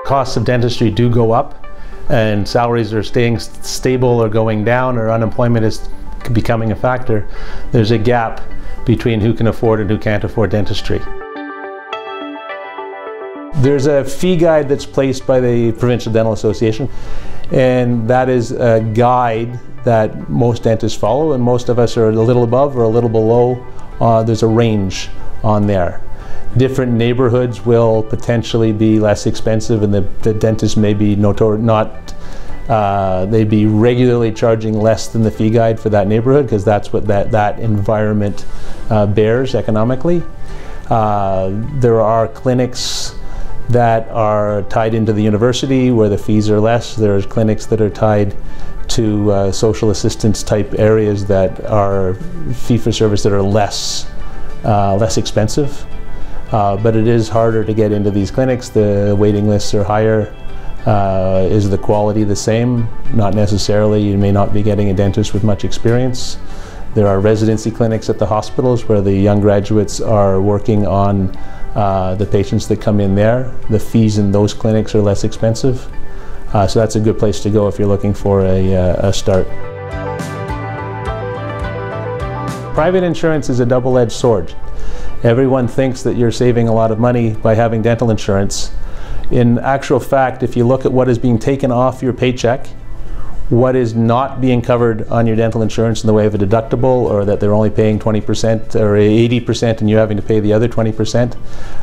Costs of dentistry do go up, and salaries are staying stable or going down, or unemployment is becoming a factor. There's a gap between who can afford and who can't afford dentistry. There's a fee guide that's placed by the Provincial Dental Association, and that is a guide that most dentists follow, and most of us are a little above or a little below. There's a range on there. Different neighborhoods will potentially be less expensive, and the dentist may be they'd be regularly charging less than the fee guide for that neighborhood, because that's what that environment bears economically. There are clinics that are tied into the university where the fees are less. There's clinics that are tied to social assistance type areas that are fee-for-service that are less expensive. But it is harder to get into these clinics. The waiting lists are higher. Is the quality the same? Not necessarily. You may not be getting a dentist with much experience. There are residency clinics at the hospitals where the young graduates are working on the patients that come in there. The fees in those clinics are less expensive. So that's a good place to go if you're looking for a start. Private insurance is a double-edged sword. Everyone thinks that you're saving a lot of money by having dental insurance. In actual fact, if you look at what is being taken off your paycheck, what is not being covered on your dental insurance in the way of a deductible, or that they're only paying 20% or 80% and you're having to pay the other 20%,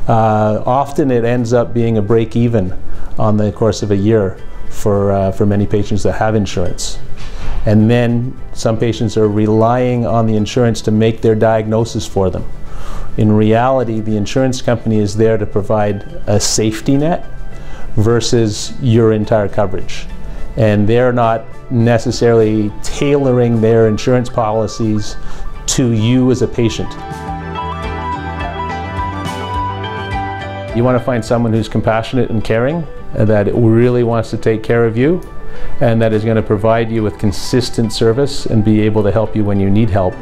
often it ends up being a break even on the course of a year for many patients that have insurance. And then some patients are relying on the insurance to make their diagnosis for them. In reality, the insurance company is there to provide a safety net versus your entire coverage. And they're not necessarily tailoring their insurance policies to you as a patient. You want to find someone who's compassionate and caring, and that really wants to take care of you, and that is going to provide you with consistent service and be able to help you when you need help.